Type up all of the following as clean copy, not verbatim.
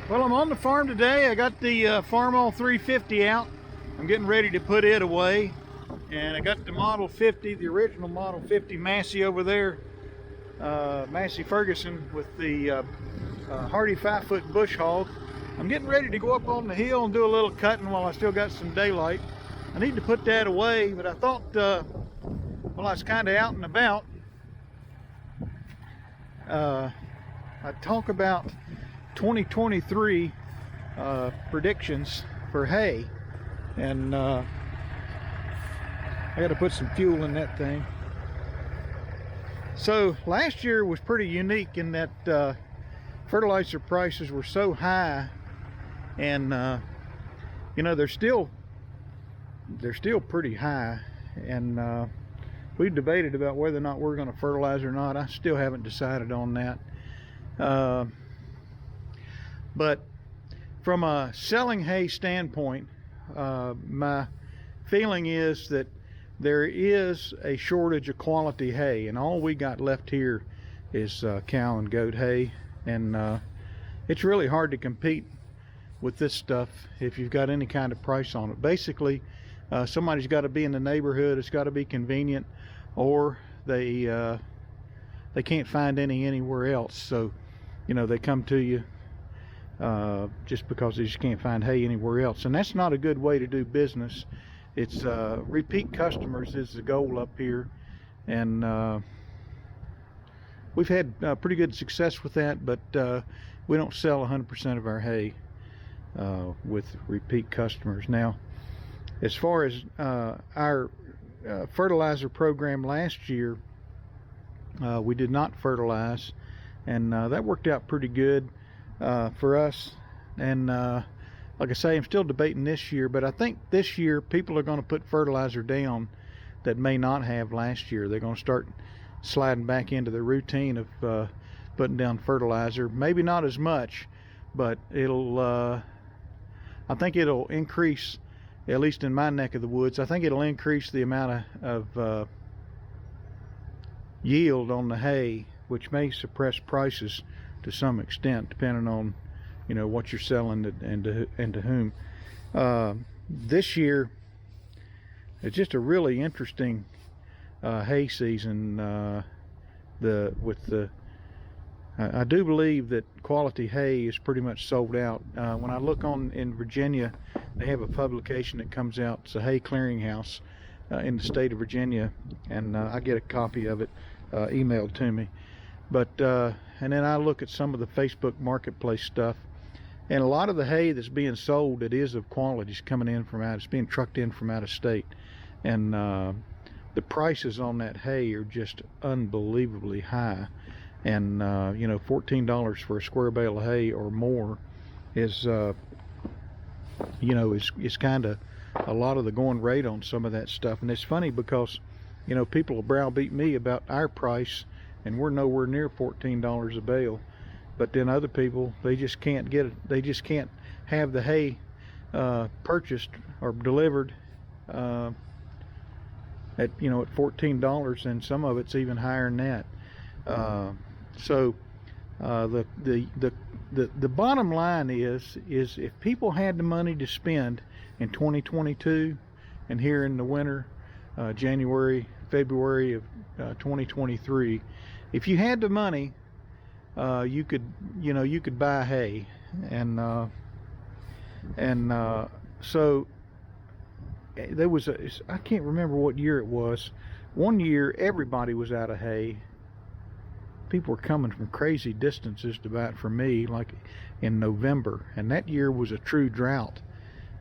Well, I'm on the farm today. I got the Farmall 350 out. I'm getting ready to put it away. And I got the Model 50, the original Model 50 Massey over there. Massey Ferguson with the Hardy 5-foot bush hog. I'm getting ready to go up on the hill and do a little cutting while I still got some daylight. I need to put that away, but I thought, well, I was kind of out and about. I'd talk about 2023 predictions for hay, and I got to put some fuel in that thing. So last year was pretty unique in that fertilizer prices were so high, and you know, they're still pretty high, and we've debated about whether or not we're going to fertilize or not. I still haven't decided on that. But from a selling hay standpoint, my feeling is that there is a shortage of quality hay, and all we got left here is cow and goat hay, and it's really hard to compete with this stuff if you've got any kind of price on it. Basically, somebody's got to be in the neighborhood, it's got to be convenient, or they can't find anywhere else. So, you know, they come to you just because they just can't find hay anywhere else, and that's not a good way to do business. It's repeat customers is the goal up here, and we've had pretty good success with that, but we don't sell 100% of our hay with repeat customers. Now, as far as our fertilizer program last year, we did not fertilize, and that worked out pretty good for us. And like I say, I'm still debating this year, but I think this year people are going to put fertilizer down that may not have last year. They're going to start sliding back into the routine of putting down fertilizer. Maybe not as much, but it'll I think it'll increase, at least in my neck of the woods, I think it'll increase the amount of yield on the hay, which may suppress prices to some extent, depending on, you know, what you're selling and to whom. This year, it's just a really interesting hay season. I do believe that quality hay is pretty much sold out. When I look in Virginia, they have a publication that comes out. It's a hay clearinghouse in the state of Virginia, and I get a copy of it emailed to me. But and then I look at some of the Facebook Marketplace stuff, and a lot of the hay that's being sold that is of quality is coming in from it's being trucked in from out of state, and the prices on that hay are just unbelievably high. And you know, $14 for a square bale of hay or more is you know, is kind of a lot of the going rate on some of that stuff. And it's funny because, you know, people will browbeat me about our price, and we're nowhere near $14 a bale. But then other people, they just can't get it. They just can't have the hay purchased or delivered at, you know, at $14, and some of it's even higher than that. So the bottom line is if people had the money to spend in 2022 and here in the winter, January, February of 2023, if you had the money, you could buy hay, and so there was I can't remember what year it was. One year everybody was out of hay. People were coming from crazy distances to buy it from me, like in November, and that year was a true drought.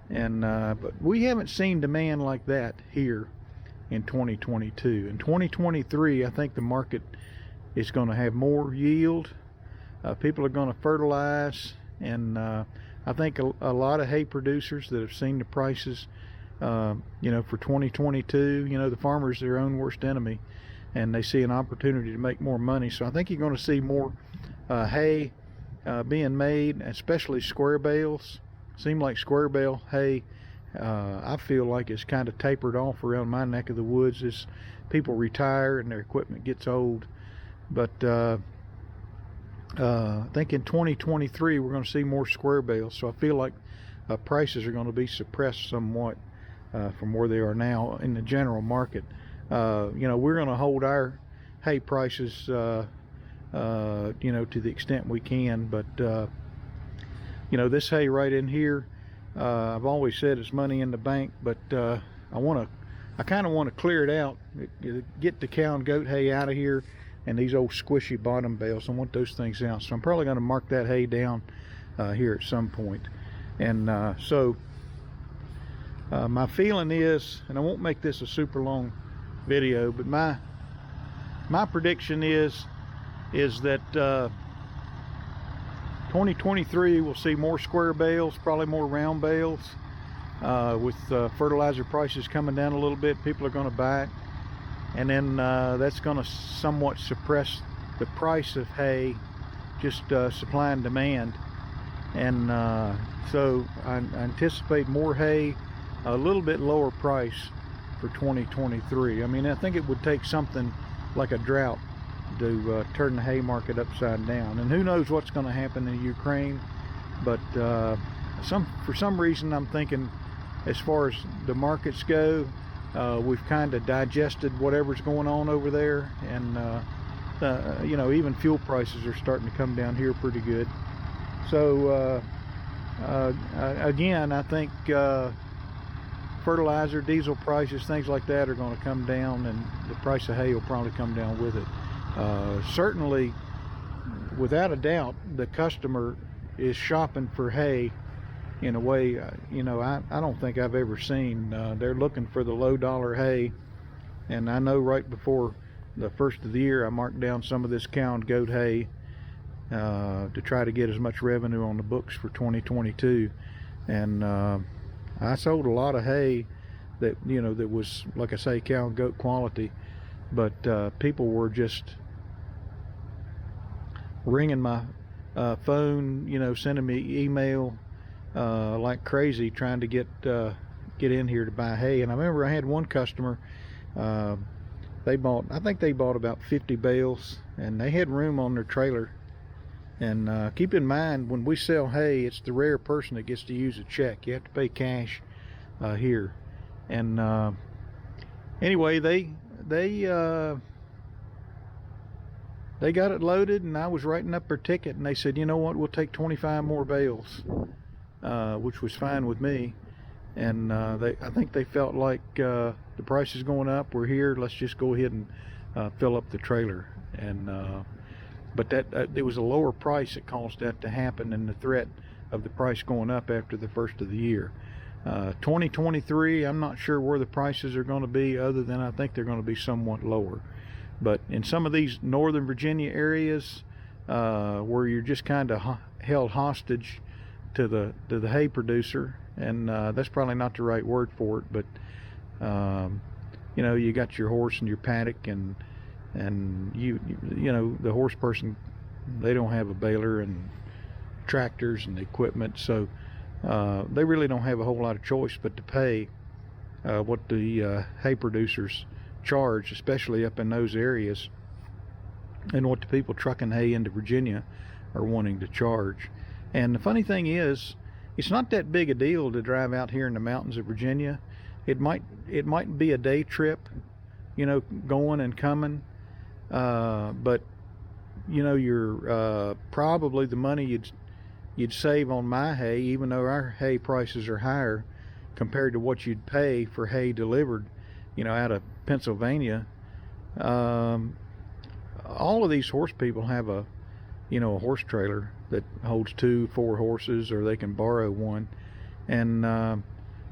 And but we haven't seen demand like that here in 2022. In 2023, I think the market is going to have more yield. People are going to fertilize, and I think a lot of hay producers that have seen the prices, you know, for 2022, you know, the farmer's their own worst enemy, and they see an opportunity to make more money. So I think you're going to see more hay being made, especially square bales. Seem like square bale hay, I feel like it's kind of tapered off around my neck of the woods as people retire and their equipment gets old. But I think in 2023 we're going to see more square bales, so I feel like prices are going to be suppressed somewhat from where they are now in the general market. We're going to hold our hay prices, to the extent we can, but this hay right in here, I've always said it's money in the bank, but I kind of want to clear it out, get the cow and goat hay out of here, and these old squishy bottom bales. I want those things out, so I'm probably going to mark that hay down here at some point. And so my feeling is, and I won't make this a super long video, but my prediction is that 2023 we'll see more square bales, probably more round bales. With fertilizer prices coming down a little bit, people are going to buy it, and then that's going to somewhat suppress the price of hay, just supply and demand. And so I anticipate more hay, a little bit lower price for 2023. I mean, I think it would take something like a drought to turn the hay market upside down, and who knows what's going to happen in Ukraine, but for some reason I'm thinking, as far as the markets go, we've kind of digested whatever's going on over there, and even fuel prices are starting to come down here pretty good. So again, I think fertilizer, diesel prices, things like that are going to come down, and the price of hay will probably come down with it. Certainly, without a doubt, the customer is shopping for hay in a way, I don't think I've ever seen. They're looking for the low dollar hay, and I know right before the first of the year I marked down some of this cow and goat hay to try to get as much revenue on the books for 2022, and I sold a lot of hay that that was, like I say, cow and goat quality, but people were just ringing my phone, sending me email like crazy, trying to get in here to buy hay. And I remember I had one customer, I think they bought about 50 bales, and they had room on their trailer. And keep in mind, when we sell hay, it's the rare person that gets to use a check. You have to pay cash here. And anyway, they got it loaded, and I was writing up their ticket, and they said, you know what, we'll take 25 more bales, which was fine with me. And I think they felt like the price is going up, we're here, let's just go ahead and fill up the trailer. And but it was a lower price that caused that to happen, and the threat of the price going up after the first of the year. 2023, I'm not sure where the prices are going to be, other than I think they're going to be somewhat lower. But in some of these northern Virginia areas where you're just kind of held hostage to the hay producer, and that's probably not the right word for it, but you got your horse and your paddock, and the horse person, they don't have a baler and tractors and equipment, so they really don't have a whole lot of choice but to pay what the hay producers charge, especially up in those areas, and what the people trucking hay into Virginia are wanting to charge. And the funny thing is, it's not that big a deal to drive out here in the mountains of Virginia. It might be a day trip, going and coming, but you're probably the money you'd save on my hay, even though our hay prices are higher compared to what you'd pay for hay delivered out of Pennsylvania. All of these horse people have a horse trailer that holds 2-4 horses, or they can borrow one, and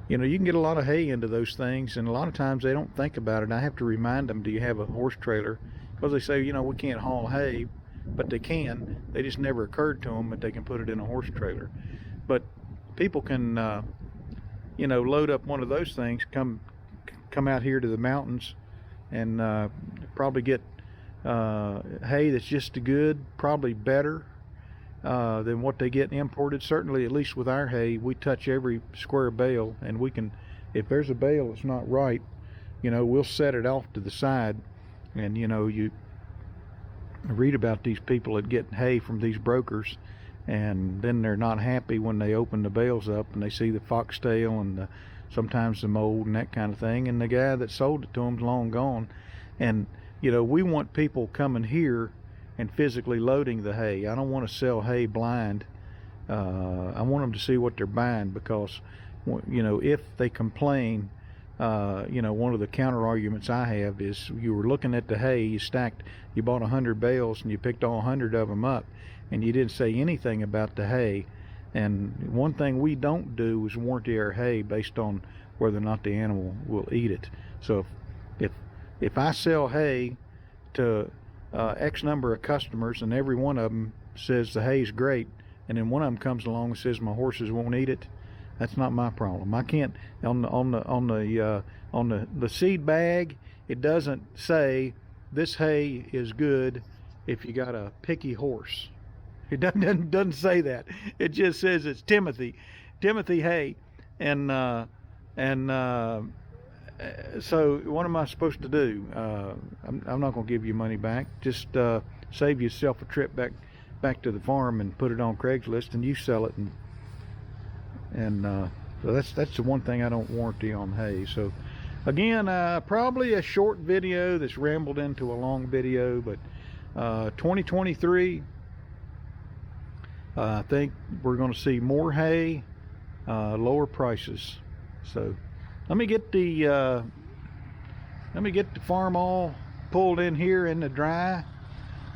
you can get a lot of hay into those things, and a lot of times they don't think about it. I have to remind them, do you have a horse trailer? Because they say, we can't haul hay, but they can. They just never occurred to them that they can put it in a horse trailer. But people can load up one of those things, come out here to the mountains, and probably get hay that's just as good, probably better than what they get imported. Certainly, at least with our hay, we touch every square bale, and we can, if there's a bale that's not right, we'll set it off to the side, and you read about these people that get hay from these brokers, and then they're not happy when they open the bales up and they see the foxtail and sometimes the mold and that kind of thing, and the guy that sold it to them's long gone. And you know, we want people coming here and physically loading the hay. I don't want to sell hay blind. I want them to see what they're buying, because you know, if they complain, you know, one of the counter arguments I have is, you were looking at the hay, you bought 100 bales and you picked all 100 of them up, and you didn't say anything about the hay. And one thing we don't do is warranty our hay based on whether or not the animal will eat it. So if I sell hay to X number of customers and every one of them says the hay's great, and then one of them comes along and says my horses won't eat it, that's not my problem. I can't, on the seed bag, it doesn't say this hay is good if you got a picky horse. It doesn't say that. It just says it's Timothy hay, and so what am I supposed to do? I'm not going to give you money back. Just save yourself a trip back to the farm and put it on Craigslist, and you sell it. And so that's the one thing I don't warranty on hay. So again, probably a short video that's rambled into a long video, but 2023, I think we're going to see more hay, lower prices. So let me get the farm all pulled in here in the dry,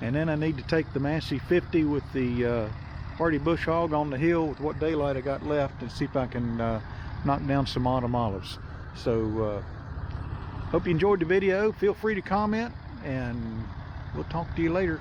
and then I need to take the Massey 50 with the Hardy Bush Hog on the hill with what daylight I got left, and see if I can knock down some autumn olives. So hope you enjoyed the video. Feel free to comment, and we'll talk to you later.